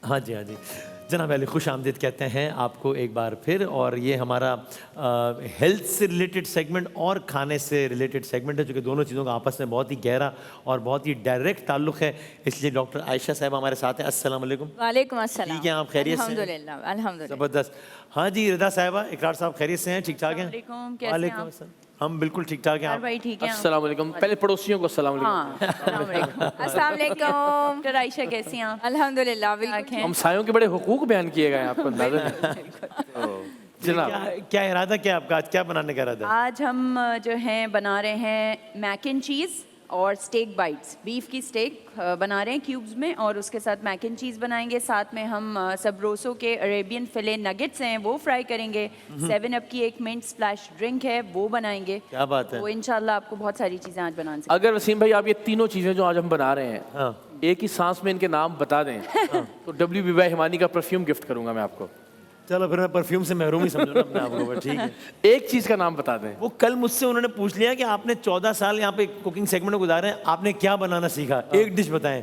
हाँ जी, हाँ जी। जनाब अली खुश आमदीद कहते हैं आपको एक बार फिर, और ये हमारा हेल्थ से रिलेटेड सेगमेंट और खाने से रिलेटेड सेगमेंट है, जो कि दोनों चीज़ों का आपस में बहुत ही गहरा और बहुत ही डायरेक्ट ताल्लुक़ है। इसलिए डॉक्टर आयशा साहब हमारे साथ हैं। अस्सलाम वालेकुम। वालेकुम अस्सलाम। ठीक है, आप खैरियत से हैं? अल्हम्दुलिल्लाह, अल्हम्दुलिल्लाह। ज़बरदस्त। हाँ जी, रिदा साहिबा, इकरार साहब खैरियत से हैं? ठीक ठाक हैं? वालेकुम, कैसे हैं वालेकुम आप? अस्सलाम। हम बिल्कुल ठीक ठाक हैं। यार आप? भाई ठीक है। अस्सलाम वालेकुम। पहले पड़ोसियों को अस्सलाम वालेकुम। हाँ, अस्सलाम वालेकुम। अस्सलाम वालेकुम। डॉक्टर आयशा कैसी हैं आप? अल्हम्दुलिल्लाह, बिल्कुल। हम सायों के बड़े हुकूक बयान किए गए हैं, आपको अंदाजा नहीं। जनाब क्या क्या इरादा, क्या आपका आज क्या बनाने का इरादा है? आज हम जो हैं बना रहे हैं मैक एंड चीज़ और स्टेक बाइट्स। बीफ की स्टेक बना रहे हैं क्यूब्स में, और उसके साथ मैक एंड चीज़ बनाएंगे। साथ में हम सबरोसो के अरेबियन फिले नगेट्स हैं वो फ्राई करेंगे। 7 अप की एक मिंट स्प्लैश ड्रिंक है वो बनाएंगे। क्या बात है। तो इंशाल्लाह आपको बहुत सारी चीज़ें आज बना सकते अगर वसीम भाई आप ये तीनों चीज़ें जो आज हम बना रहे हैं, हाँ। एक ही सांस में इनके नाम बता दें तो WBY हिमानी का परफ्यूम गिफ्ट करूंगा मैं आपको। चलो फिर मैं परफ्यूम से महरूम ही समझूंगा अपने आप को, ठीक है। एक चीज़ का नाम बता दें। वो कल मुझसे उन्होंने पूछ लिया कि आपने 14 साल यहाँ पे कुकिंग सेगमेंट में गुजारे हैं, आपने क्या बनाना सीखा, एक डिश बताएं।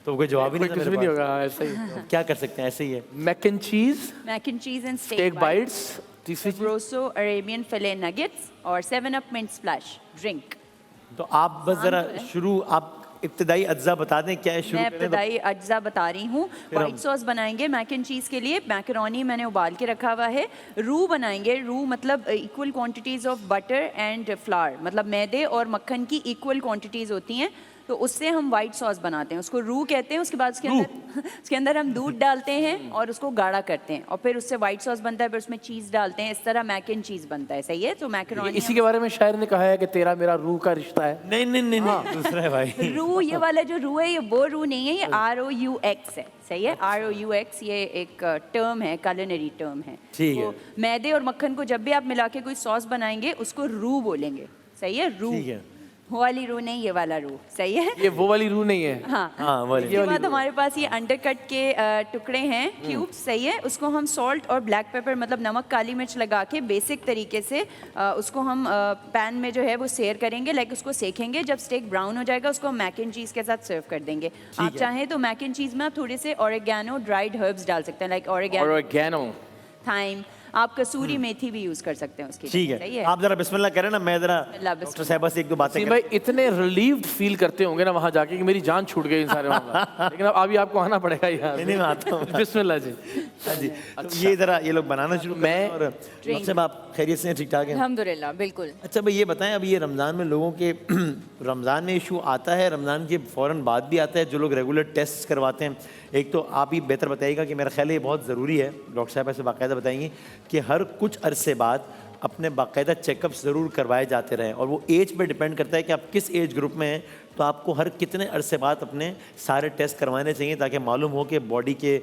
तो कोई जवाब ही नहीं था कुछ मेरे भी नहीं पास। होगा, ऐसा ही। तो क्या कर सकते हैं, ऐसे ही है। Mac and cheese, mac and cheese and steak bites, तीसरी चीज़ सबरोसो अरेबियन फिले नगेट्स और 7 अप मिंट स्प्लैश ड्रिंक। तो आप बस जरा शुरू, आप इब्तिदाई अज्जा बता दें क्या है, शुरू मैं करें तो। इब्तिदाई अज्जा बता रही हूँ। वाइट सॉस बनाएंगे मैक एंड चीज़ के लिए। मैकरोनी मैंने उबाल के रखा हुआ है। रू बनाएंगे। रू मतलब equal quantities of butter and flower, मतलब मैदे और मक्खन की इक्वल क्वांटिटीज़ होती हैं, तो उससे हम वाइट सॉस बनाते हैं। उसको रू कहते हैं। उसके बाद उसके अंदर हम दूध डालते हैं और उसको गाढ़ा करते हैं, और फिर उससे वाइट सॉस बनता है, फिर उसमें चीज़ डालते हैं। इस तरह मैक एंड चीज़ बनता है। सही है। तो मैकरोनी इसी के बारे में शायर ने कहा है कि तेरा मेरा रूह का रिश्ता है। नहीं नहीं नहीं, नहीं दूसरा है भाई। रू, ये वाला जो रू है ये वो रू नहीं है, ये ROUX है। सही है। ROUX ये एक टर्म है, culinary टर्म है। ठीक है। तो मैदे और मक्खन को जब भी आप मिला के कोई सॉस बनाएंगे उसको रू बोलेंगे। सही है। रू, ठीक है। वो वाली रू नहीं, ये वाला रू। सही है। ये वो वाली रूह नहीं है। हाँ हाँ, वाली। इसके बाद हमारे पास ये अंडरकट के टुकड़े हैं, क्यूब्स। सही है। उसको हम सॉल्ट और ब्लैक पेपर मतलब नमक काली मिर्च लगा के बेसिक तरीके से उसको हम पैन में जो है वो सेयर करेंगे, लाइक उसको सेकेंगे। जब स्टेक ब्राउन हो जाएगा उसको मैक एंड चीज़ के साथ सर्व कर देंगे। आप चाहें तो मैक एंड चीज़ में आप थोड़े से ऑरिगेनो ड्राइड हर्ब्स डाल सकते हैं, लाइक ऑरिगेनो, थाइम। आप कसूरी मेथी भी यूज़ कर सकते हैं उसके लिए। ठीक सही है। है। आप जरा बिस्मिल्लाह करें ना, मैं जरा बिस्मिल्लाह, डॉक्टर साहिबा से एक दो बातें वसीम करें। भाई इतने रिलीव्ड फील करते होंगे ना वहाँ जाके कि मेरी जान छूट गई इन सारे मामला। लेकिन अब अभी आपको आना पड़ेगा यार। नहीं, मैं आता हूँ। बिस्मिल्लाह जी। हाँ जी। तो ये जरा ये लोग बनाना शुरू करें। मैं- और डॉक्टर साहब आप खैरियत से हैं, ठीक ठाक हैं? अल्हम्दुलिल्लाह, बिल्कुल। अच्छा भाई, ये बताएं, अब ये रमज़ान में लोगों के रमज़ान में इशू आता है, रमज़ान के फ़ौरन बाद भी आता है, जो लोग रेगुलर टेस्ट करवाते हैं। एक तो आप ही बेहतर बताइएगा कि मेरा ख्याल है ये बहुत ज़रूरी है, डॉक्टर साहब ऐसे बाकायदा बताएंगी कि हर कुछ अरसे बाद अपने बाकायदा चेकअप्स ज़रूर करवाए जाते रहें, और वो एज पे डिपेंड करता है कि आप किस एज ग्रुप में हैं। तो आपको हर कितने अरसे बाद अपने सारे टेस्ट करवाने चाहिए, ताकि मालूम हो कि बॉडी के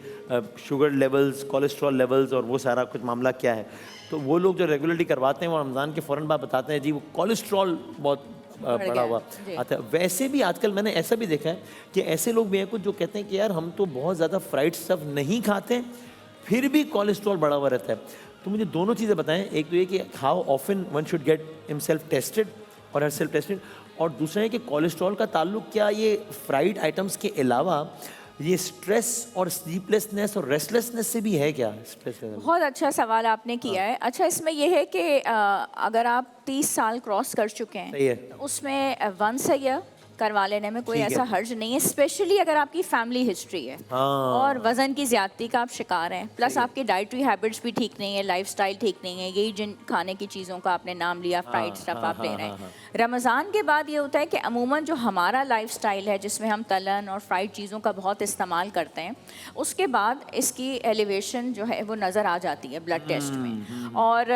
शुगर लेवल्स, कोलेस्ट्रॉल लेवल्स और वो सारा कुछ मामला क्या है। तो वो लोग जो रेगुलरली करवाते हैं वो रमज़ान के फ़ौरन बाद बताते हैं जी वो कोलेस्ट्रॉल बहुत बढ़ा हुआ आता है। वैसे भी आजकल मैंने ऐसा भी देखा है कि ऐसे लोग भी हैं कुछ जो कहते हैं कि यार हम तो बहुत ज़्यादा फ्राइड स्टफ नहीं खाते, फिर भी कोलेस्ट्रॉल बढ़ा हुआ रहता है। तो मुझे दोनों चीज़ें बताएं, एक तो ये कि how often one should get himself tested और हर सेल्फ टेस्टेड, और दूसरा है कि कोलेस्ट्रॉल का ताल्लुक क्या ये फ्राइड आइटम्स के अलावा ये स्ट्रेस और स्लीपलेसनेस और रेस्टलेसनेस से भी है क्या? स्ट्रेस बहुत अच्छा सवाल आपने किया है। अच्छा, इसमें यह है कि अगर आप 30 साल क्रॉस कर चुके हैं, सही है। तो उसमें वंस अ ईयर करवा लेने में कोई ठीक है। ऐसा हर्ज नहीं है, स्पेशली अगर आपकी फैमिली हिस्ट्री है और वज़न की ज़्यादती का आप शिकार हैं, प्लस आपकी डाइटरी हैबिट्स भी ठीक नहीं है, लाइफस्टाइल ठीक नहीं है, यही जिन खाने की चीज़ों का आपने नाम लिया, फ्राइड स्टफ आप ले रहे हैं। रमज़ान के बाद ये होता है कि अमूमन जो हमारा लाइफस्टाइल है जिसमें हम तलन और फ्राइड चीज़ों का बहुत इस्तेमाल करते हैं, उसके बाद इसकी एलिवेशन जो है वो नज़र आ जाती है ब्लड टेस्ट में। और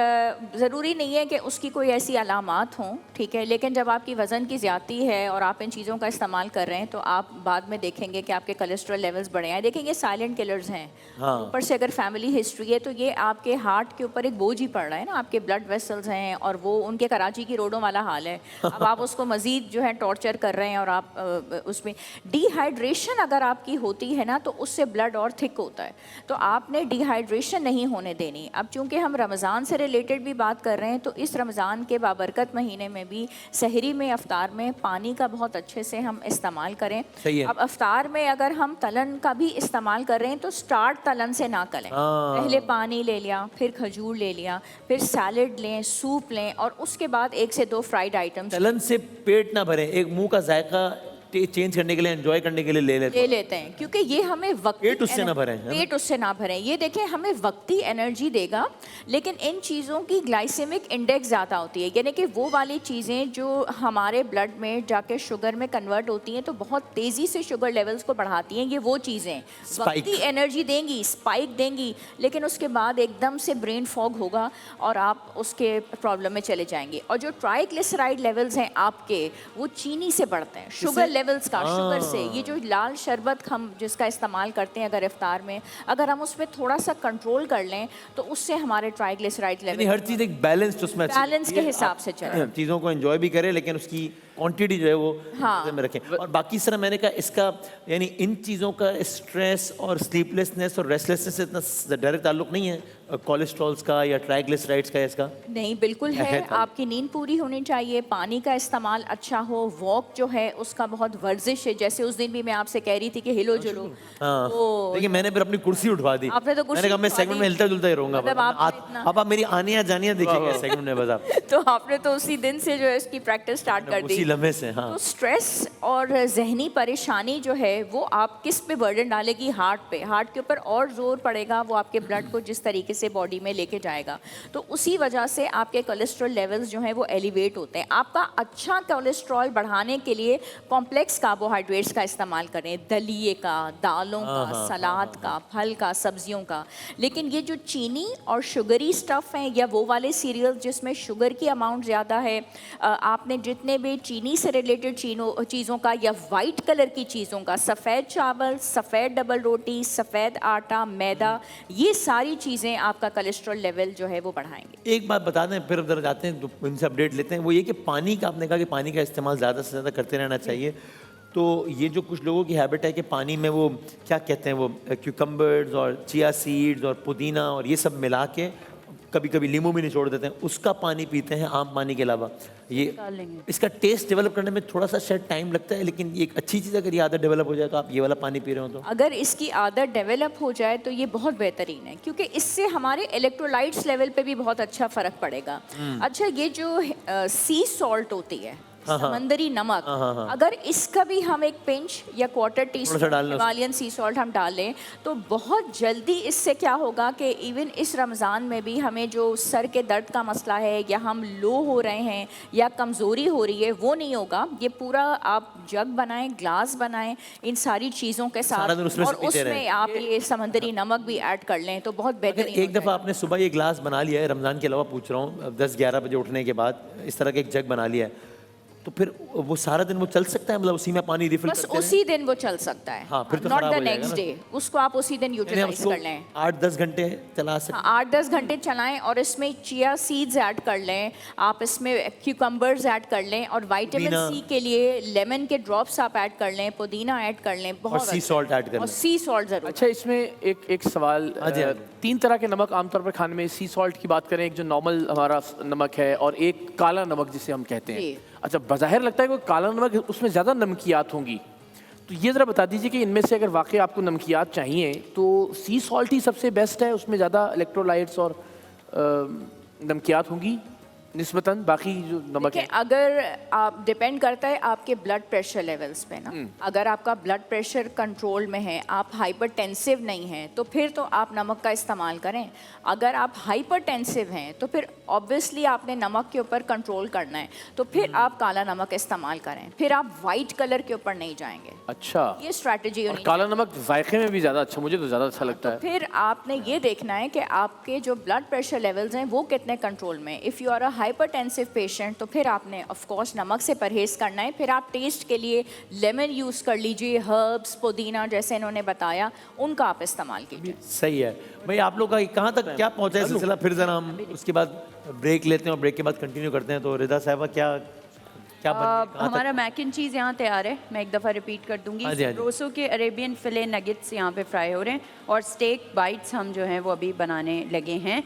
ज़रूरी नहीं है कि उसकी कोई ऐसी अलामात हों, ठीक है, लेकिन जब आपकी वज़न की ज़्यादती है और आप इन चीज़ों का इस्तेमाल कर रहे हैं तो आप बाद में देखेंगे कि आपके कोलेस्ट्रॉल लेवल्स बढ़े हैं। देखेंगे साइलेंट किलर्स हैं। ऊपर से अगर फैमिली हिस्ट्री है तो ये आपके हार्ट के ऊपर एक बोझ ही पड़ रहा है ना, आपके ब्लड वेसल्स हैं और वो उनके कराची की रोडों वाला हाल है। अब आप उसको मज़ीद जो है टॉर्चर कर रहे हैं, और आप उसमें डिहाइड्रेशन अगर आपकी होती है ना तो उससे ब्लड और थिक होता है, तो आपने डिहाइड्रेशन नहीं होने देनी। अब चूँकि हम रमज़ान से रिलेटेड भी बात कर रहे हैं तो इस रमज़ान के बाबरकत महीने में भी सहरी में, अफ्तार में पानी का बहुत अच्छे से हम इस्तेमाल करें। सही है। अब अफ्तार में अगर हम तलन का भी इस्तेमाल कर रहे हैं तो स्टार्ट तलन से ना करें। पहले पानी ले लिया, फिर खजूर ले लिया, फिर सैलड लें, सूप लें और उसके बाद 1 से 2 फ्राइड आइटम्स तलन से पेट ना भरे, एक मुंह का जायका चेंज करने के लिए, एंजॉय करने के लिए ले लेते हैं, क्योंकि ये हमें वक्ती पेट उससे ना भरें, है ना? पेट उससे ना भरें। ये देखें हमें वक्ती एनर्जी देगा, लेकिन इन चीज़ों की ग्लाइसेमिक इंडेक्स ज़्यादा होती है, यानी कि वो वाली चीज़ें जो हमारे ब्लड में जाके शुगर में कन्वर्ट होती हैं तो बहुत तेज़ी से शुगर लेवल्स को बढ़ाती हैं। ये वो चीज़ें वक्ती एनर्जी देंगी, स्पाइक देंगी, लेकिन उसके बाद एकदम से ब्रेन फॉग होगा और आप उसके प्रॉब्लम में चले जाएंगे। और जो ट्राइग्लिसराइड लेवल्स हैं आपके, वो चीनी से बढ़ते हैं, शुगर लेवल्स का, शुगर से। ये जो लाल शरबत हम जिसका इस्तेमाल करते हैं अगर इफ्तार में, अगर हम उसमें थोड़ा सा कंट्रोल कर लें तो उससे हमारे ट्राइग्लिसराइड लेवल, हर चीज एक बैलेंस उसमें बैलेंस के हिसाब से चले। चीज़ों को एंजॉय भी करें लेकिन उसकी क्वांटिटी जो है वो में रखें। और बाकी सर मैंने कहा इसका यानी इन चीज़ों का स्ट्रेस और स्लीपलेसनेस और रेस्टलेसनेस से इतना डायरेक्ट ताल्लुक नहीं है कोलेस्ट्रॉल्स का या ट्राइग्लिसराइड्स का इसका? नहीं, बिल्कुल है। आपकी नींद पूरी होनी चाहिए, पानी का इस्तेमाल अच्छा हो, वॉक जो है उसका बहुत वर्जिश है। जैसे उस दिन भी मैं आपसे कह रही थी कि हिलो जुलो, हाँ, लेकिन मैंने फिर अपनी कुर्सी उठवा दी। आपने तो कुर्सी मैंने कहा मैं सेगमेंट में हिलता जुलता ही रहूंगा। मतलब आप मेरी आनियाँ जानियाँ देखिएगा सेगमेंट में बस आप। तो आपने तो उसी दिन से जो है इसकी प्रैक्टिस स्टार्ट कर दी, उसी लम्हे से। हाँ, तो स्ट्रेस और जहनी परेशानी जो है वो आप किस पे बर्डन डालेगी? हार्ट पे। हार्ट के ऊपर और जोर पड़ेगा, वो आपके ब्लड को जिस तरीके से बॉडी में लेके जाएगा, तो उसी वजह से आपके कोलेस्ट्रॉल लेवल्स जो हैं वो एलिवेट होते हैं। आपका अच्छा कोलेस्ट्रॉल बढ़ाने के लिए कॉम्प्लेक्स कार्बोहाइड्रेट्स का इस्तेमाल करें, दलिए का, दालों का, सलाद का, फल का, सब्जियों का। लेकिन ये जो चीनी और शुगरी स्टफ़ हैं या वो वाले सीरियल जिसमें शुगर की अमाउंट ज़्यादा है, आपने जितने भी चीनी से रिलेटेड चीज़ों का या वाइट कलर की चीज़ों का, सफ़ेद चावल, सफ़ेद डबल रोटी, सफ़ेद आटा, मैदा, ये सारी चीज़ें आपका कोलेस्ट्रॉल लेवल जो है वो बढ़ाएंगे। एक बात बता दें फिर उधर जाते हैं तो इनसे अपडेट लेते हैं। वो ये कि पानी का, आपने कहा कि पानी का इस्तेमाल ज़्यादा से ज़्यादा करते रहना चाहिए। तो ये जो कुछ लोगों की हैबिट है कि पानी में वो क्या कहते हैं, वो क्यूकम्बर्स और चिया सीड्स और पुदीना और ये सब मिला के कभी कभी नींबू भी निचोड़ देते हैं, उसका पानी पीते हैं आम पानी के अलावा। ये इसका टेस्ट डेवलप करने में थोड़ा सा शायद टाइम लगता है, लेकिन ये एक अच्छी चीज़ है। अगर ये आदत डेवलप हो जाए तो आप ये वाला पानी पी रहे हो तो अगर इसकी आदत डेवलप हो जाए तो ये बहुत बेहतरीन है, क्योंकि इससे हमारे इलेक्ट्रोलाइट्स लेवल पे भी बहुत अच्छा फ़र्क पड़ेगा। अच्छा, ये जो सी सॉल्ट होती है, समंदरी नमक, अगर इसका भी हम एक पिंच या क्वार्टर टीस्पून हिमालयन सी सॉल्ट हम डालें तो बहुत जल्दी इससे क्या होगा कि इवन इस रमज़ान में भी हमें जो सर के दर्द का मसला है या हम लो हो रहे हैं या कमज़ोरी हो रही है वो नहीं होगा। ये पूरा आप जग बनाएं, ग्लास बनाएं इन सारी चीज़ों के साथ और उसमें आप ये समंदरी नमक भी ऐड कर लें तो बहुत बेहतरीन। एक दफ़ा आपने सुबह ये ग्लास बना लिया है, रमज़ान के अलावा पूछ रहा हूँ, 10-11 बजे उठने के बाद इस तरह का एक जग बना लिया है, तो फिर वो सारा दिन वो चल सकता है? मतलब उसी में पानी रिफिल बस उसी दिन वो चल सकता है। हाँ, फिर तो नॉट द नेक्स्ट डे, उसको आप उसी दिन यूटिलाइज कर लें। 8-10 घंटे चला सकते हैं। 8-10 घंटे चलाएं और इसमें चिया सीड्स ऐड कर लें, आप इसमें क्यूकम्बर्स ऐड कर लें और विटामिन सी के लिए लेमन के ड्रॉप्स आप ऐड कर लें, पुदीना ऐड कर लें, बहुत सी सॉल्ट ऐड कर लें। और सी सॉल्ट जरूर। अच्छा, इसमें एक सवाल, 3 तरह के नमक आमतौर पर खाने में, सी सॉल्ट की बात करें, एक जो नॉर्मल हमारा नमक है और एक काला नमक जिसे हम कहते हैं। अच्छा, बज़ाहिर लगता है कि काला नमक उसमें ज़्यादा नमकियात होंगी, तो ये ज़रा बता दीजिए कि इनमें से अगर वाकई आपको नमकियात चाहिए तो सी सॉल्ट ही सबसे बेस्ट है, उसमें ज़्यादा इलेक्ट्रोलाइट्स और नमकियात होंगी निस्बतन बाकी जो नमक है? अगर आप डिपेंड करता है आपके ब्लड प्रेशर लेवल्स पे ना। अगर आपका ब्लड प्रेशर कंट्रोल में है, आप हाइपरटेंसिव नहीं हैं, तो फिर तो आप नमक का इस्तेमाल करें। अगर आप हाइपरटेंसिव हैं तो फिर ऑब्वियसली आपने नमक के ऊपर कंट्रोल करना है, तो फिर आप काला नमक इस्तेमाल करें, फिर आप वाइट कलर के ऊपर नहीं जाएंगे। अच्छा, ये स्ट्रैटेजी और काला नमक जायके में भी ज़्यादा अच्छा, मुझे तो ज़्यादा अच्छा लगता है। फिर आपने ये देखना है कि आपके जो ब्लड प्रेशर लेवल्स हैं वो कितने कंट्रोल में। If you are a hypertensive patient तो फिर आपने ऑफ कोर्स नमक से परहेज़ करना है। फिर आप टेस्ट के लिए लेमन यूज़ कर लीजिए, हर्ब्स, पुदीना जैसे इन्होंने बताया, उनका आप इस्तेमाल कीजिए। सही है भाई। आप लोग का कहाँ तक क्या पहुँचा है सिलसिला? फिर ज़रा हम उसके बाद ब्रेक लेते हैं और ब्रेक के बाद कंटिन्यू करते हैं। तो रिदा साहिबा क्या क्या बन गया, कहाँ तक? हमारा मैक एंड चीज़ यहाँ तैयार है। मैं एक दफ़ा रिपीट कर दूंगी। हाँ जी, हाँ जी। रोसो के अरेबियन फिले नगेट्स यहाँ पे फ्राई हो रहे हैं और स्टेक बाइट्स हम जो हैं वो अभी बनाने लगे हैं।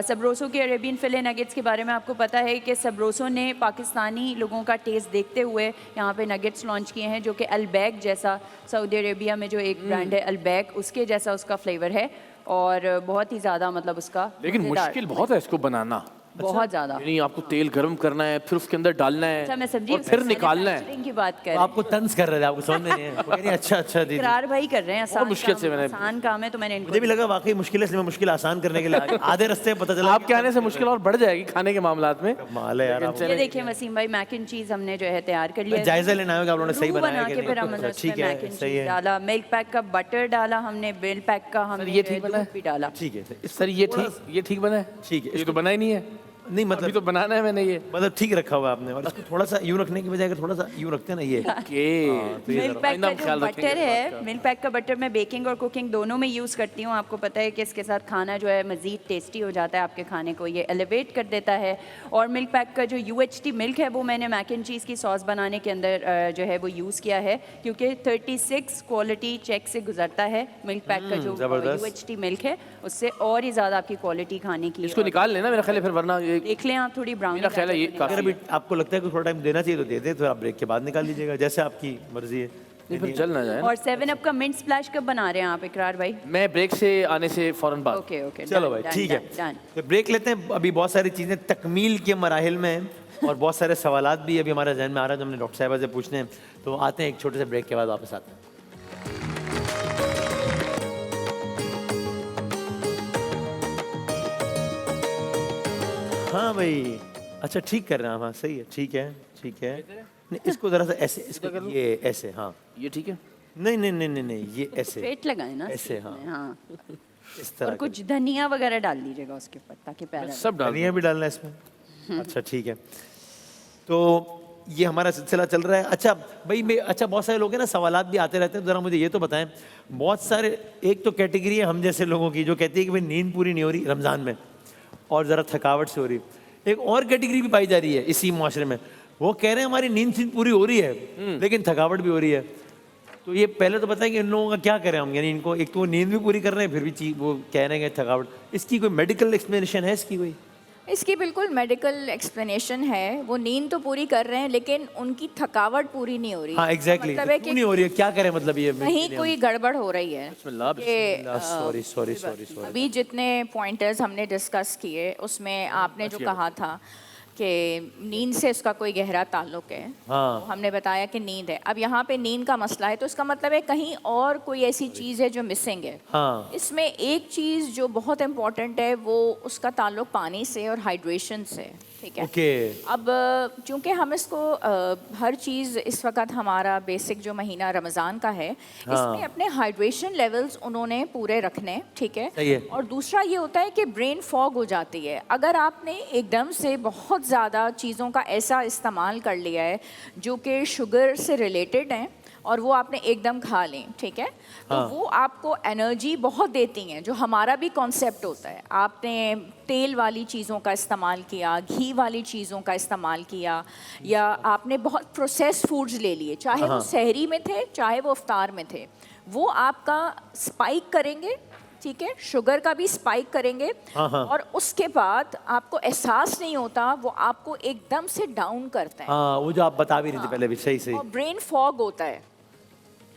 सबरोसो के अरेबियन फिले नगेट्स के बारे में आपको पता है कि सबरोसो ने पाकिस्तानी लोगों का टेस्ट देखते हुए यहाँ पे नगेट्स लॉन्च किए हैं, जो कि अलबैक जैसा, सऊदी अरेबिया में जो एक ब्रांड है अलबैक, उसके जैसा उसका फ्लेवर है और बहुत ही ज़्यादा मतलब उसका लेकिन मज़ेदार। मुश्किल बहुत है इसको बनाना। बहुत ज़्यादा। यानी आपको तेल गर्म करना है, फिर उसके अंदर डालना है, अच्छा मैं समझी, और फिर निकालना है। manufacturing की बात कर तो रहे आपको तंज कर रहे थे, आपको समझ में नहीं है, वो कह रही है, अच्छा अच्छा दीदी। इकरार भाई कर रहे हैं। आसान मुश्किल काम- से मैंने- आसान काम है तो मैंने इनको मुझे भी लगा वाकई मुश्किल है, इसलिए मैं मुश्किल आसान करने के लिए आ गया। आधे रास्ते में पता चला आपके आने से मुश्किल और बढ़ जाएगी खाने के मामलात में। माल है यार आप। ये देखिए वसीम भाई, मैक एंड चीज़ हमने जो है तैयार कर लिया है। जायजा लेना है कि आप लोगों ने सही रूह बनाया बना कि के फिर नहीं। हमने अच्छा, उसमें ठीक है, मैक एंड सही चीज़ है। डाला, मिल्क पैक का बटर डाला हमने, मिल्क पैक का हमने ये जो ठीक है बना है? दूध भी डाला। ठीक है, सर ये ठीक बना है? ठीक है, ये तो बना ही नहीं है, नहीं अभी मतलब तो बनाना है मैंने ये। मतलब ठीक रखा हुआ है आपने, और इसको थोड़ा सा यूं रखने की बजाय अगर थोड़ा सा यूं रखते हैं ना ये ओके। मिल्क पैक आइंदा का हम जो ख्याल रखेंगे बटर इस बात है, मिल्क पैक का बटर मैं बेकिंग और कुकिंग दोनों में यूज़ करती हूँ। आपको पता है कि इसके साथ खाना जो है मज़ीद टेस्टी हो जाता है, आपके खाने को ये एलिवेट कर देता है। और मिल्क पैक का जो UHT मिल्क है वो मैंने मैक एंड चीज़ की सॉस बनाने के अंदर जो है वो यूज़ किया है, क्योंकि 36 क्वालिटी चेक से गुजरता है मिल्क पैक का जो ज़बरदस्त। UHT मिल्क है, उससे और ही ज़्यादा आपकी क्वालिटी खाने की। इसको निकाल लेना मेरा ख्याल है, फिर वरना ये देख लें आप, थोड़ी ब्राउन मेरा ख्याल है ये अगर अभी आपको लगता है कि थोड़ा टाइम देना चाहिए तो दे दे, तो आप ब्रेक के बाद निकाल लीजिएगा, जैसे आपकी मर्जी है। नहीं, फिर जल ना जाए ना। और 7 अप का मिंट स्प्लैश कब बना रहे हैं आप इकरार भाई? मैं ब्रेक से आने से फौरन बाद। ओके ओके, चलो भाई ठीक है, तो ब्रेक लेते हैं। अभी बहुत सारी चीज़ें तकमील के मराहिल में हैं और बहुत सारे सवालात भी अभी हमारे जहन में आ रहे हैं जो हमने डॉक्टर साहिबा से पूछने हैं, तो आते हैं एक छोटे से ब्रेक के बाद वापस आते हैं। हाँ भाई, अच्छा ठीक कर रहे हैं आप, हाँ सही है, ठीक है ठीक है। नहीं इसको ज़रा सा ऐसे, इसको ये ऐसे, हाँ ये ठीक है। नहीं नहीं नहीं नहीं नहीं ये ऐसे पेट लगाए ना ऐसे, इसमें, हाँ। हाँ। इस और तरह कुछ धनिया वगैरह डाल दीजिएगा उसके ऊपर ताकि प्यारा लगे। सब डाल धनिया भी डालना है इसमें। अच्छा ठीक है, तो ये हमारा सिलसिला चल रहा है। अच्छा भाई मैं, अच्छा बहुत सारे लोग हैं ना, सवालात भी आते रहते हैं, ज़रा मुझे ये तो बताएं, बहुत सारे, एक तो कैटेगरी है हम जैसे लोगों की जो कहती है कि भाई नींद पूरी नहीं हो रही रमज़ान में और ज़रा थकावट से हो रही। एक और कैटेगरी भी पाई जा रही है इसी मुआशरे में, वो कह रहे हैं हमारी नींद पूरी हो रही है लेकिन थकावट भी हो रही है। तो ये पहले तो बताएं कि इन लोगों का क्या करें हम, यानी इनको एक तो वो नींद भी पूरी कर रहे हैं फिर भी चीज वो कह रहे हैं कि थकावट, इसकी कोई मेडिकल एक्सप्लेनेशन है इसकी कोई? इसकी बिल्कुल मेडिकल एक्सप्लेनेशन है। वो नींद तो पूरी कर रहे हैं लेकिन उनकी थकावट पूरी नहीं हो रही। हाँ एग्जैक्टली, मतलब है क्यों कि नहीं हो रही है, क्या करें मतलब ये? कहीं कोई गड़बड़ हो रही है। Sorry sorry sorry sorry. अभी जितने पॉइंटर्स हमने डिस्कस किए उसमें आपने जो कहा था कि नींद से उसका कोई गहरा ताल्लुक है, हाँ। तो हमने बताया कि नींद है। अब यहाँ पे नींद का मसला है तो इसका मतलब है कहीं और कोई ऐसी चीज़ है जो मिसिंग है। हाँ इसमें एक चीज़ जो बहुत इम्पॉर्टेंट है वो उसका ताल्लुक पानी से और हाइड्रेशन से, ठीक है। ओके अब चूंकि हम इसको हर चीज़ इस वक्त हमारा बेसिक जो महीना रमज़ान का है, इसमें अपने हाइड्रेशन लेवल्स उन्होंने पूरे रखने, ठीक है। सही है। और दूसरा ये होता है कि ब्रेन फॉग हो जाती है अगर आपने एकदम से बहुत ज़्यादा चीज़ों का ऐसा इस्तेमाल कर लिया है जो कि शुगर से रिलेटेड हैं और वो आपने एकदम खा लें, ठीक है। तो वो आपको एनर्जी बहुत देती हैं, जो हमारा भी कॉन्सेप्ट होता है। आपने तेल वाली चीज़ों का इस्तेमाल किया, घी वाली चीज़ों का इस्तेमाल किया, या आपने बहुत प्रोसेस्ड फूड्स ले लिए, चाहे वो सहरी में थे चाहे वो इफ्तार में थे, वो आपका स्पाइक करेंगे, ठीक है, शुगर का भी स्पाइक करेंगे। और उसके बाद आपको एहसास नहीं होता, वो आपको एकदम से डाउन करता है। हाँ वो जो आप बता भी रही थी पहले भी, सही सही। और ब्रेन फॉग होता है,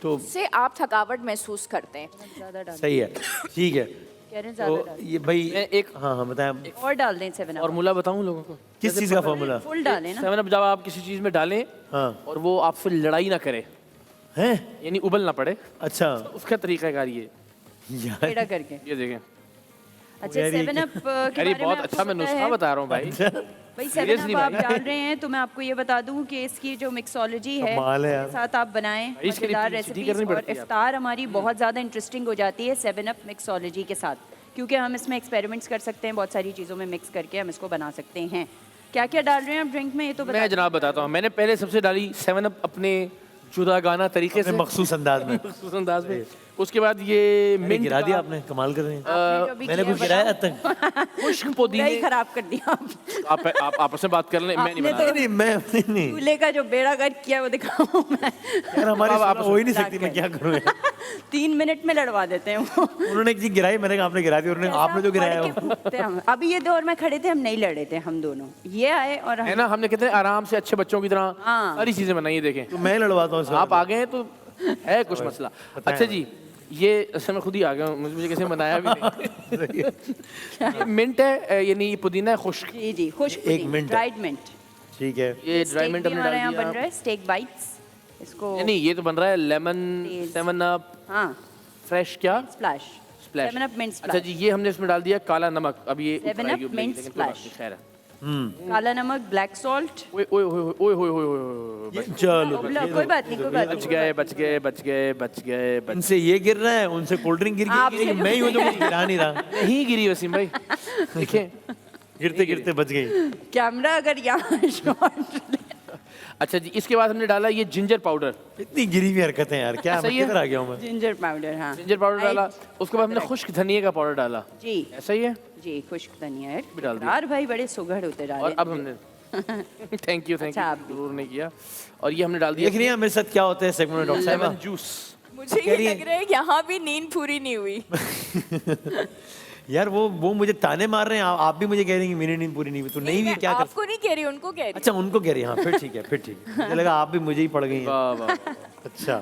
तो उससे आप थकावट महसूस करते हैं। सही है, ठीक है। कह रहे हैं ज़्यादा तो डाल। ये भाई मैं एक हाँ हाँ बताएं, और डाल दें 7 अप, फॉर्मूला बताऊं लोगों को। किस चीज़ का फॉर्मूला? फुल डालें ना। 7 अप जब आप किसी चीज़ में डालें हाँ और वो आपसे लड़ाई ना करे, हैं, यानी उबल ना पड़े, अच्छा उसका तरीक़ाकार ये यार टेढ़ा करके। ये देखें। अच्छा यार ये- 7 अप के अरे बारे में बहुत आपको अच्छा मैं पता नुस्खा है? बता रहा हूँ भाई। भाई 7 Seriously अप आप भाई। डाल रहे हैं तो मैं आपको ये बता दूं कि इसकी जो मिक्सोलॉजी है कमाल है यार। उसके साथ आप बनाएं भाई, इसके लिए मज़ेदार PhD रेसिपीज, करनी और पड़ती है इफ्तार हमारी बहुत ज़्यादा इंटरेस्टिंग हो जाती है 7 अप मिक्सोलॉजी के साथ, क्योंकि हम इसमें एक्सपेरिमेंट्स कर सकते हैं, बहुत सारी चीज़ों में मिक्स करके हम इसको बना सकते हैं। क्या क्या डाल रहे हैं आप ड्रिंक में, ये तो बता मैं जनाब बताता हूँ। मैंने पहले सबसे डाली 7 अप अपने जुदागाना तरीके से, मखसूस अंदाज में। मखसूस अंदाज में। उसके बाद ये मैंने मिंट गिरा दिया का, आपने, कमाल कर रहे हैं। आपने जो भी मैंने किया कुछ गिराया आज तक? खुश्क पूरा ही पुदीने। खराब कर दिया आप आपस में बात कर लें, मैं नहीं आपने बना तो- नहीं मैं नहीं चूल्हे का जो बेड़ा गर्क किया वो दिखाऊं मैं। यार हमारी अब आप सुलह हो ही नहीं सकती, मैं क्या करूँ यार। 3 मिनट में लड़वा देते हैं वो। उन्होंने एक चीज गिराई, मैंने कहा आपने गिरा दी, उन्होंने आपने जो गिराया पढ़ के वो। फूकते हैं हम। अभी ये दौर में खड़े थे, हम नहीं लड़े थे हम दोनों, ये आए और है हम ना, हमने कहते हैं आराम से अच्छे बच्चों की तरह हाँ। सारी चीजें बनाइए, देखें तो मैं लड़वाता हूँ आप आ गए हैं तो है कुछ मसला। अच्छा जी, ये असल में खुद ही आ गया हूँ, मुझे किसी ने बनाया भी नहीं। ये मिंट है, यानी ये पुदीना है खुश्क। जी जी खुश्क एक मिनट। Dried mint. ठीक है। ये ड्राई स्टेक मिंट भी हमने हमारे डाल यहाँ बन दिया। रहा है, स्टेक बाइट्स। इसको नहीं ये तो बन रहा है लेमन तेज। 7 अप हाँ फ्रेश क्या स्प्लैश, स्प्लैश। 7 अप मिंट अच्छा स्प्लैश। जी, ये हमने इसमें डाल दिया काला नमक। अब ये 7 ऊपर आएगी Up उबलेगी, mint लेकिन कोई बात splash। नहीं, खैर है। काला नमक, ब्लैक सॉल्ट। ओए ओए ओए ओए ओए ओए ओए, चलो कोई बात नहीं, कोई बात बच नहीं। गए बच गए बच गए बच गए बच उनसे ये गिर रहा है, उनसे कोल्ड ड्रिंक गिर गई, आपसे मैं ही हूँ जो कुछ गिरा नहीं रहा। नहीं गिरी वसीम भाई, देखिए। गिरते गिरते बच गई। कैमरा अगर यहाँ शॉट अच्छा जी, इसके बाद हमने डाला ये जिंजर पाउडर। इतनी गिरी हुई हरकतें यार, क्या सही मैं है? किधर आ गया हूँ मैं? जिंजर पाउडर, हाँ जिंजर पाउडर डाला, उसके बाद हमने खुश्क धनिया का पाउडर डाला। जी ऐसा ही है। जी खुश्क धनिया है। भी डाल दिया। यार भाई बड़े सुघड़ होते जा और रहे अब हमने थैंक यू अच्छा, आप भी। जरूर नहीं किया। और ये हमने डाल दिया देख रही हैं मेरे साथ क्या होता है सेगमेंट में डॉक्टर लेमन साहब? जूस। मुझे कह ये रही है- लग रहा है कि यहाँ भी नींद पूरी नहीं हुई। यार वो मुझे ताने मार रहे हैं, आप भी मुझे कह रही हैं कि मेरी नींद पूरी नहीं हुई, तो नहीं हुई मैं क्या कर। आपको नहीं कह रही, उनको कह रही अच्छा उनको कह रही हैं, हाँ फिर ठीक है, फिर ठीक है। मुझे लगा आप भी मुझे ही पड़ गई हैं। वाह वाह वाह। अच्छा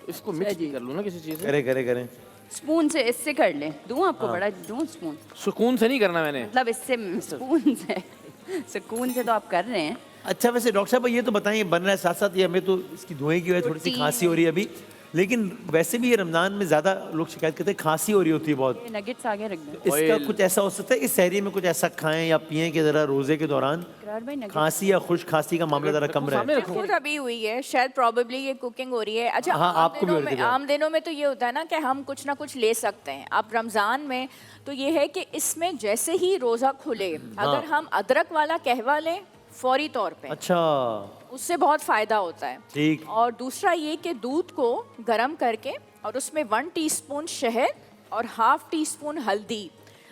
इसको मिक्स कर लो ना किसी चीज से। करें करें करें। स्पून से इससे कर लें। दूं आपको बड़ा दूं स्पून? सुकून से नहीं करना मैंने। मतलब इससे स्पून से सुकून से तो आप कर रहे हैं। अच्छा वैसे डॉक्टर साहब ये तो बताइए, बन रहा है साथ साथ, ये हमें तो इसकी धुएं की वजह से थोड़ी सी प्रोटीन खांसी हो रही है अभी, लेकिन वैसे भी ये रमजान में ज्यादा लोग शिकायत करते हैं खांसी हो रही होती है बहुत। ये नगेट्स आगे रख दें। इसका Oil. कुछ ऐसा हो सकता है कि सहरी में कुछ ऐसा खाएं या पिएं कि जरा रोजे के दौरान इकरार भाई नगेट्स खांसी या खुश खांसी का मामला जरा कम सामने रहे? रखो। खुद अभी हुई है, शायद प्रॉबेबली ये कुकिंग हो रही है। अच्छा हाँ, आपको भी हो रही थी। आम दिनों में तो ये होता है ना कि हम कुछ ना कुछ ले सकते हैं। आप रमजान में तो ये है कि इसमें जैसे ही रोजा खुले, अगर हम अदरक वाला कहवा लें फौरी तौर पे, अच्छा उससे बहुत फायदा होता है। ठीक। और दूसरा ये कि दूध को गर्म करके और उसमें 1 टीस्पून शहद और हाफ टी स्पून हल्दी,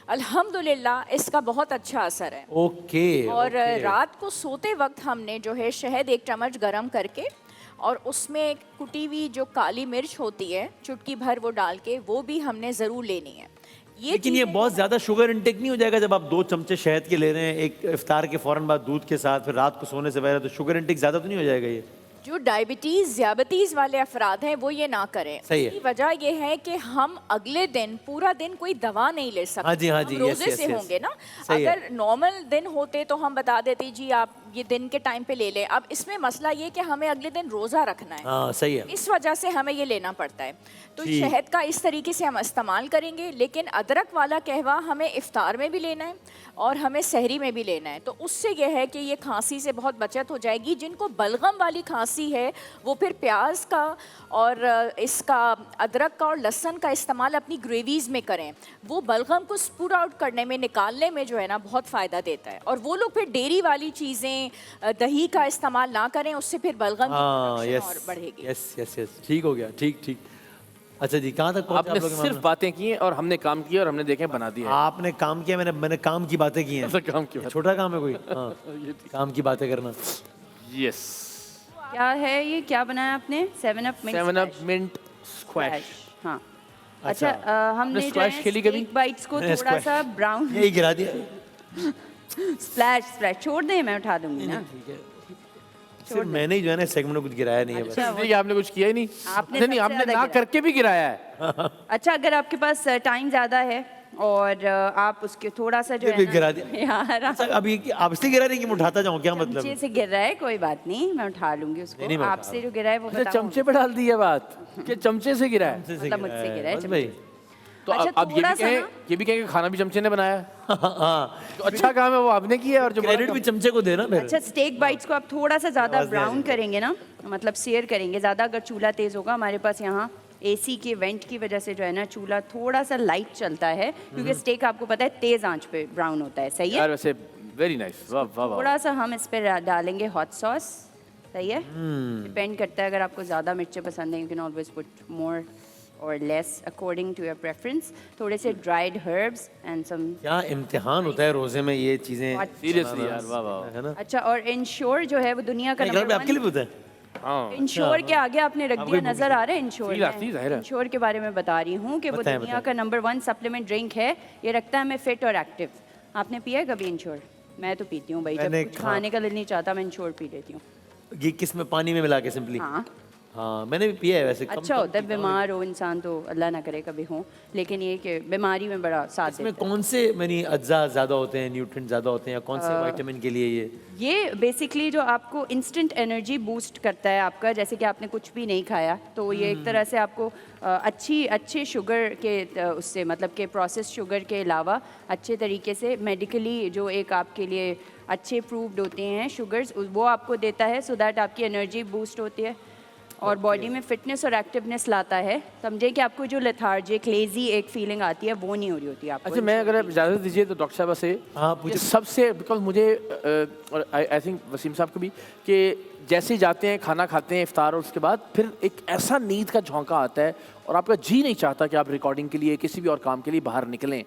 अल्हम्दुलिल्लाह इसका बहुत अच्छा असर है। ओके। और ओके। रात को सोते वक्त हमने जो है शहद 1 चम्मच गरम करके और उसमें कुटी हुई जो काली मिर्च होती है चुटकी भर वो डाल के वो भी हमने ज़रूर लेनी है। लेकिन ये चीज़ें बहुत ज्यादा शुगर इंटेक नहीं हो जाएगा जब आप 2 चमचे शहद के ले रहे हैं एक इफ्तार के फौरन बाद दूध के साथ, फिर रात को सोने से पहले, तो शुगर इंटेक ज्यादा तो नहीं हो जाएगा ये? जो डायबिटीज़ ज़्याबतीज़ वाले अफराद हैं वो ये ना करें। सही है। इसकी वजह ये है कि हम अगले दिन पूरा दिन कोई दवा नहीं ले सकते। हाँ जी, हाँ जी, हम yes, रोजे yes, से yes. होंगे ना। सही है। अगर नॉर्मल दिन होते तो हम बता देते जी आप ये दिन के टाइम पे ले लें। अब इसमें मसला ये कि हमें अगले दिन रोज़ा रखना है, हाँ सही है। इस वजह से हमें ये लेना पड़ता है। तो ठीक। शहद का इस तरीके से हम इस्तेमाल करेंगे, लेकिन अदरक वाला कहवा हमें इफ्तार में भी लेना है और हमें सहरी में भी लेना है। तो उससे यह है कि ये खांसी से बहुत बचत हो जाएगी। जिनको बलगम वाली खांसी है वो फिर प्याज का और इसका अदरक का और लहसुन का इस्तेमाल अपनी ग्रेवीज़ में करें। वो बलगम को स्पूट आउट करने में, निकालने में जो है ना बहुत फ़ायदा देता है। और वो लोग फिर डेयरी वाली चीज़ें, दही का इस्तेमाल ना करें, उससे फिर बलगम की हाँ प्रोडक्शन यस और बढ़ेगी। यस यस यस, ठीक हो गया, ठीक ठीक। अच्छा जी, कहाँ तक पहुंचे आपने आप लोग के सिर्फ मामले? बातें की हैं और हमने काम किया और हमने देखे बना दिया है। आपने काम किया, मैंने काम की बातें की हैं। ऐसा काम क्यों? छोटा काम है कोई? हाँ, काम की बातें करना। यस। क्या है ये, क्या बनाया आपने? 7 up mint 7 up mint squash. हाँ अच्छा, हमने जो स्क्वैश है खेली कभी? स्टेक बाइट्स को मैंने थोड़ा स्क्वैश- सा ब्राउन यही गिरा दिया। स्प्लैश स्प्लैश छोड़ दें, मैं उठा दूंगी ना। ठीक है। सिर्फ मैंने ही जो है ना सेगमेंट में कुछ गिराया नहीं है बस। अच्छा, नहीं आपने कुछ किया ही नहीं। आपने नहीं, नहीं सबसे आपने ज्यादा ना गिराया। करके भी गिराया है। अच्छा, अगर आपके पास टाइम ज़्यादा है और आप उसके थोड़ा सा जो ये भी है गिरा ना दिया। यार अच्छा, अब ये आप इसलिए गिरा रही कि मैं उठाता जाऊँ क्या मतलब? चमचे से गिर रहा है, कोई बात नहीं, मैं उठा लूंगी नहीं, उसको। मैं उठा आपसे जो गिरा है वो अच्छा बताऊंगी। चमचे पे डाल दी है बात कि चमचे से गिरा है। मतलब मुझसे गिरा है बस चमचे भाई। तो अच्छा, अब ये थोड़ा भी सा कहें, ना- ये भी कहें कि खाना भी चमचे ने बनाया है। हाँ, तो अच्छा काम है वो आपने किया है और जो क्रेडिट भी चमचे को देना फिर। अच्छा, स्टेक बाइट्स को आप थोड़ा सा ज़्यादा आवाज़ नहीं आ ब्राउन करेंगे ना, मतलब सेयर करेंगे ज़्यादा। अगर चूल्हा तेज़ होगा, हमारे पास यहाँ एसी के वेंट की वजह से जो है ना चूल्हा थोड़ा सा लाइट चलता है, क्योंकि स्टेक आपको पता है तेज़ आंच पे ब्राउन होता है। सही है। यार वैसे वेरी नाइस, वाह वाह वाह। थोड़ा सा हम इस पर डालेंगे हॉट सॉस, सही है, डिपेंड करता है, अगर आपको ज़्यादा मिर्चें पसंद है you can always put more और less according to your preference. थोड़े से ड्राइड हर्ब्स एंड सम। क्या इम्तिहान होता है रोजे में ये चीजें, सीरियसली यार, वाह वाह। है ना? अच्छा, और इंश्योर जो है वो दुनिया का घर में नंबर आपके लिए 1। भी होता है? हाँ, इंश्योर के आगे आपने रख दिया, नजर आ रहा है इंश्योर फील आती है, जाहिर है। इंश्योर के बारे में बता रही हूँ कि वो बताएं, दुनिया का नंबर 1 सप्लीमेंट ड्रिंक है। ये रखता है हमें फिट और एक्टिव। आपने पिया है कभी इंश्योर? मैं तो पीती हूँ भाई, जब मैंने कुछ खाने का दिल नहीं चाहता मैं इंश्योर पी लेती हूँ। ये किस में, पानी में मिला के सिंपली? हाँ, हाँ मैंने भी पिया है वैसे। अच्छा होता है, बीमार हो इंसान तो अल्लाह ना करे कभी हो, लेकिन ये कि बीमारी में बड़ा साथ इसमें देता है। कौन से यानी अज्जा ज़्यादा होते हैं, न्यूट्रिएंट ज़्यादा होते हैं, या कौन से विटामिन के लिए ये बेसिकली जो आपको इंस्टेंट एनर्जी बूस्ट करता है आपका, जैसे कि आपने कुछ भी नहीं खाया तो ये एक तरह से आपको अच्छे शुगर के उससे मतलब के प्रोसेस शुगर के अलावा अच्छे तरीके से मेडिकली जो एक आपके लिए अच्छे प्रूव्ड होते हैं शुगर्स, वो आपको देता है सो दैट आपकी एनर्जी बूस्ट होती है और बॉडी में फिटनेस और एक्टिवनेस लाता है। समझे कि आपको जो लेथार्जिक लेजी एक फीलिंग आती है वो नहीं हो रही होती आपको। अच्छा, मैं अगर आप इजाज़त दीजिए तो डॉक्टर साहब से हाँ, पूछिए। सबसे, बिकॉज मुझे और आई थिंक वसीम साहब को भी, कि जैसे जाते हैं खाना खाते हैं इफ्तार और उसके बाद फिर एक ऐसा नींद का झोंका आता है और आपका जी नहीं चाहता कि आप रिकॉर्डिंग के लिए किसी भी और काम के लिए बाहर निकलें,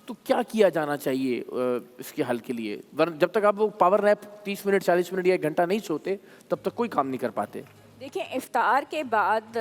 तो क्या किया जाना चाहिए इसके हल के लिए? वरना जब तक आप वो पावर नैप 30 मिनट 40 मिनट या 1 घंटा नहीं सोते तब तक कोई काम नहीं कर पाते। देखिए, इफ्तार के बाद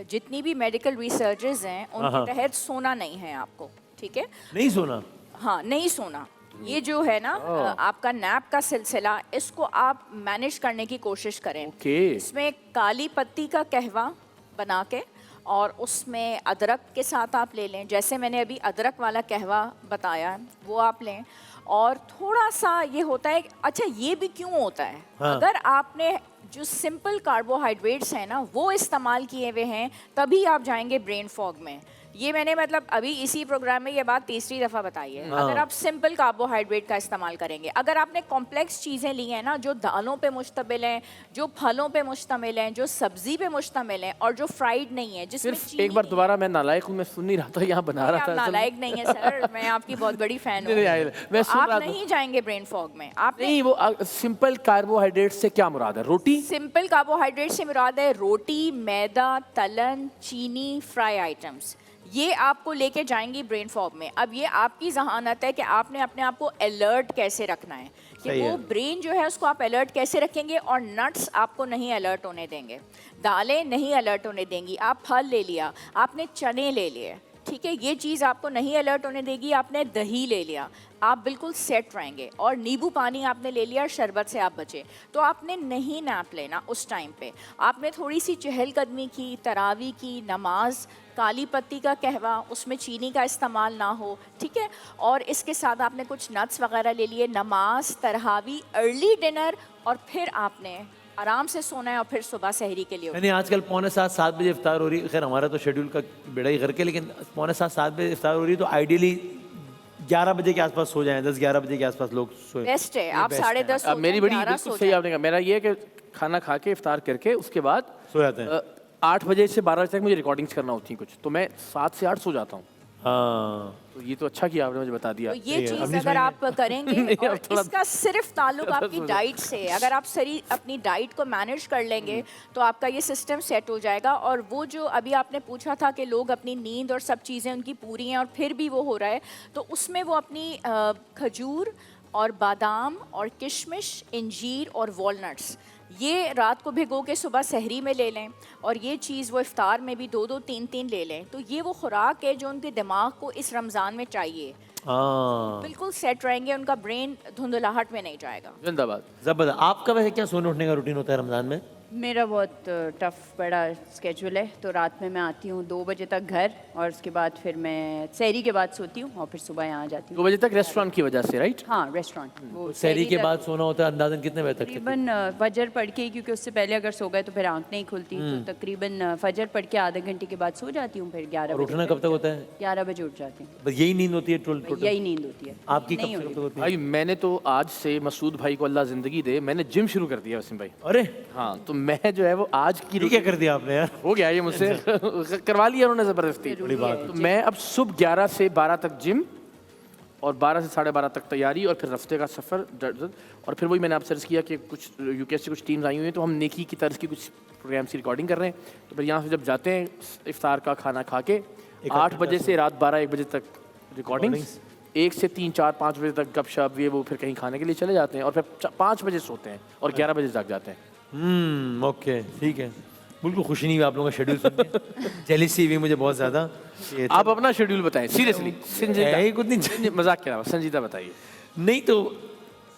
जितनी भी मेडिकल रिसर्चेज हैं उनके तहत सोना नहीं है आपको, ठीक है? नहीं सोना? हाँ, नहीं सोना। ये जो है ना आपका नैप का सिलसिला, इसको आप मैनेज करने की कोशिश करें। ओके। इसमें काली पत्ती का कहवा बना के और उसमें अदरक के साथ आप ले लें, जैसे मैंने अभी अदरक वाला कहवा बताया है वो आप लें। और थोड़ा सा ये होता है, अच्छा ये भी क्यों होता है, हाँ। अगर आपने जो सिंपल कार्बोहाइड्रेट्स हैं ना वो इस्तेमाल किए हुए हैं तभी आप जाएंगे ब्रेन फॉग में। ये मैंने मतलब अभी इसी प्रोग्राम में ये बात तीसरी दफ़ा बताई है। हाँ। अगर आप सिंपल कार्बोहाइड्रेट का इस्तेमाल करेंगे, अगर आपने कॉम्प्लेक्स चीज़ें ली हैं ना जो दालों पे मुश्तमिल हैं, जो फलों पे मुश्तमिल हैं, जो सब्जी पे मुश्तमिल हैं और जो फ्राइड नहीं है, जिसमें सिर्फ चीनी एक बार नहीं दोबारा, मैं नालायक हूँ, मैं सुन नहीं रहा था, यहाँ बना है। रहा आप था असल में। नालायक नहीं है सर, मैं आपकी बहुत बड़ी फैन नहीं, नहीं, मैं हूँ। सुन रहा आप था। नहीं जाएंगे ब्रेन फॉग में। आप नहीं, वो सिंपल कार्बोहाइड्रेट से क्या मुराद है? रोटी? सिंपल कार्बोहाइड्रेट से मुराद है रोटी, मैदा, तलन, चीनी, फ्राई आइटम्स। ये आपको लेके जाएंगी ब्रेन फॉग में। अब ये आपकी जहानत है कि आपने अपने आप को अलर्ट कैसे रखना है, कि सही वो है। ब्रेन जो है उसको आप अलर्ट कैसे रखेंगे। और नट्स आपको नहीं अलर्ट होने देंगे, दालें नहीं अलर्ट होने देंगी। आप फल ले लिया, आपने चने ले लिए, ठीक है, ये चीज़ आपको नहीं अलर्ट होने देगी। आपने दही ले लिया, आप बिल्कुल सेट रहेंगे। और नींबू पानी आपने ले लिया, शरबत से आप बचे। तो आपने नहीं नैप लेना उस टाइम पे, आपने थोड़ी सी चहलकदमी की, तरावी की, नमाज, काली पत्ती का कहवा, उसमें चीनी का इस्तेमाल ना हो, ठीक है। और इसके साथ आपने कुछ नट्स वगैरह ले लिए, नमाज, तरावी, अर्ली डिनर, और फिर आपने आराम से सोना है और फिर सुबह सहरी के लिए यानी आजकल 6:45-7 बजे इफ्तार हो रही है। खैर हमारा तो शेड्यूल का बेड़ा ही करके, लेकिन 6:45-7 बजे इफ्तार हो रही है, तो आइडियली 11 बजे के आसपास सो जाएं, 10-11 बजे के आसपास लोग सोए। बेस्ट है। आप best 10:30 अब मेरी बड़ी बिल्कुल सही आपने कहा। मेरा ये है कि खाना खा के इफ्तार करके उसके बाद सो जाते हैं। 8 बजे से 12 बजे तक मुझे रिकॉर्डिंग्स करना होती हैं कुछ, तो मैं 7 से 8 सो जाता हूँ। हाँ तो ये तो अच्छा किया आपने मुझे बता दिया। तो ये चीज़ अगर आप करेंगे नहीं, और अब थोड़ा- इसका सिर्फ ताल्लुक आपकी डाइट से है, अगर आप सही अपनी डाइट को मैनेज कर लेंगे तो आपका ये सिस्टम सेट हो जाएगा। और वो जो अभी आपने पूछा था कि लोग अपनी नींद और सब चीज़ें उनकी पूरी हैं और फिर भी वो हो रहा है, तो उसमें वो अपनी खजूर और बादाम और किशमिश, इंजीर और वॉलनट्स ये रात को भिगो के सुबह सहरी में ले लें। और ये चीज़ वो इफ्तार में भी 2-2, 3-3 ले लें। तो ये वो खुराक है जो उनके दिमाग को इस रमज़ान में चाहिए। हाँ बिल्कुल सेट रहेंगे, उनका ब्रेन धुंधलाहट में नहीं जाएगा। जिंदाबाद। जबरदस्त। आपका वैसे क्या सोने उठने का रूटीन होता है रमज़ान में? मेरा बहुत टफ बड़ा स्केड्यूल है। तो रात में मैं आती हूँ 2 बजे तक घर, और उसके बाद फिर मैं सहरी के बाद सोती हूँ और फिर सुबह यहाँ आ जाती 2 हूँ। बजे तक रेस्टोरेंट की वजह से, राइट? हाँ, रेस्टोरेंट। वो सहरी के तक बाद सोना होता है अंदाजन कितने बजे तक? तकरीबन फजर पढ़ के, क्योंकि उससे पहले अगर सो गए तो फिर आंख नहीं खुलती, तो तकरीबन फजर पढ़ के आधे घंटे के बाद सो जाती हूँ। फिर 11 और बजे उठना कब तक होता है? 11 बजे उठ जाती हूँ। बस यही नींद होती है टोटल? यही नींद होती है। आपकी कब नहीं से कब होती। तक होती है? भाई मैंने तो आज से, मसूद भाई को अल्लाह ज़िंदगी दे, मैंने जिम शुरू कर दिया वसीम भाई। अरे हाँ, तो मैं जो है वो आज की ये क्या कर दिया आपने यार? हो गया ये मुझसे करवा लिया उन्होंने ज़बरदस्ती। जरूरी है। तो मैं अब सुबह 11 से 12 तक जिम और 12 से 12:30 तक तैयारी और फिर हफ्ते का सफ़र। और फिर वही मैंने आपसे अर्ज़ किया कि कुछ यूके से कुछ टीम्स आई हुई हैं, तो हम नेकी की तर्ज की कुछ प्रोग्राम्स की रिकॉर्डिंग कर रहे हैं। तो फिर यहाँ से जब जाते हैं इफ्तार का खाना खा के 8 बजे से रात 12-1 बजे तक रिकॉर्डिंग्स, 1 से 3, 4, 5 बजे तक गपशप ये वो, फिर कहीं खाने के लिए चले जाते हैं और फिर 5 बजे सोते हैं और 11 बजे जाग जाते हैं। ओके ठीक है, बिल्कुल खुशी नहीं हुई आप लोगों का शेड्यूल सुन के, जेलिसी हुई मुझे बहुत ज़्यादा। आप अपना शेड्यूल बताएं सीरियसली, संजीदा, मजाक के अलावा संजीदा बताइए। नहीं तो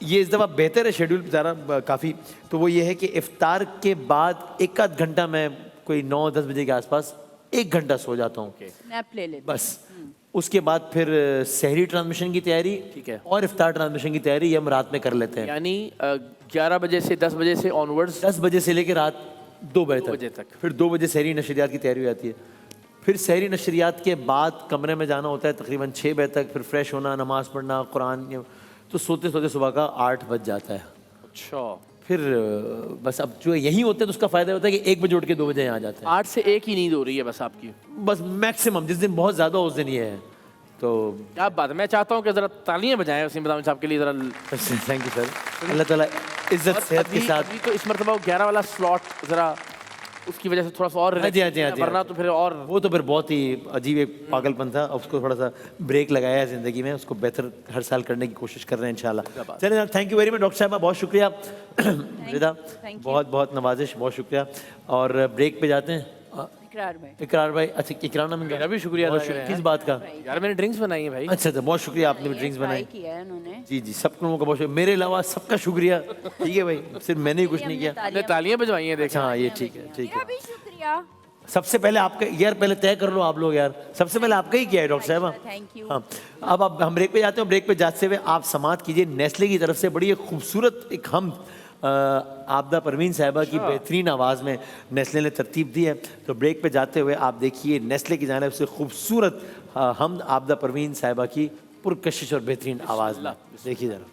ये इस दफ़ा बेहतर है शेड्यूल ज़रा काफ़ी। तो वो ये है कि इफ्तार के बाद 1 आध घंटा मैं कोई 9-10 बजे के आसपास 1 घंटा सो जाता हूँ स्नैप ले लेते बस। उसके बाद फिर सहरी ट्रांसमिशन की तैयारी, ठीक है, और इफ्तार ट्रांसमिशन की तैयारी ये हम रात में कर लेते हैं। यानी 11 बजे से 10 बजे से ऑनवर्ड्स, 10 बजे से लेकर रात 2 बजे तक। फिर 2 बजे सहरी नशरियात की तैयारी हो जाती है। फिर सहरी नशरियात के बाद कमरे में जाना होता है तकरीबन 6 बजे तक, फिर फ्रेश होना, नमाज़ पढ़ना, कुरान, तो सोते सोते सुबह का 8 बज जाता है। अच्छा, फिर बस अब जो यहीं होते हैं तो उसका फ़ायदा होता है कि 1 बजे उठ के 2 बजे यहाँ आ जाते हैं। 8 से 1 ही नींद हो रही है बस आपकी? बस मैक्सिमम, जिस दिन बहुत ज़्यादा उस दिन ये है। तो क्या बात है, मैं चाहता हूँ कि ज़रा तालियां बजाएं वसीम बदामी साहब के लिए ज़रा। थैंक यू सर, अल्लाह ताला इज्जत सेहत के साथ। अभी तो इस मरतबा 11 वाला स्लॉट ज़रा उसकी वजह से थोड़ा सा और, वरना तो फिर और वो तो फिर बहुत ही अजीब एक पागलपन था। उसको थोड़ा सा ब्रेक लगाया है ज़िंदगी में, उसको बेहतर हर साल करने की कोशिश कर रहे हैं इंशाल्लाह। चलिए, thank you very much doctor साहब, बहुत शुक्रिया। रिदा, बहुत बहुत नवाजिश, बहुत शुक्रिया। और ब्रेक पे जाते हैं। इकरार भाई, अच्छा इकरार नाम मेरा भी शुक्रिया अदा करें। किस बात का? यार मैंने ड्रिंक्स बनाई है भाई। अच्छा, बहुत शुक्रिया, आपने भी ड्रिंक्स बनाई किया है उन्होंने। जी जी, सब लोगों का बहुत शुक्रिया, मेरे अलावा सबका शुक्रिया। ठीक है भाई, सिर्फ मैंने ही कुछ नहीं किया। हमने तालियां बजवाई हैं, देखा। हाँ ये ठीक है, ठीक है। भी शुक्रिया। सबसे पहले आपका यार, पहले तय कर लो आप लोग यार, सबसे पहले आपका ही किया है डॉक्टर साहब। Thank you. हाँ, अब हम ब्रेक पे जाते हैं। ब्रेक पे जाते हुए आप समाअत कीजिए नेस्ले की तरफ से बड़ी एक खूबसूरत एक हम आबदा परवीन साहिबा की बेहतरीन आवाज़ में नेस्ले ने तरतीब दी है। तो ब्रेक पे जाते हुए आप देखिए नेस्ले की जानिब से खूबसूरत हम आबदा परवीन साहिबा की पुरकशिश और बेहतरीन आवाज़ में, देखिए ज़रा।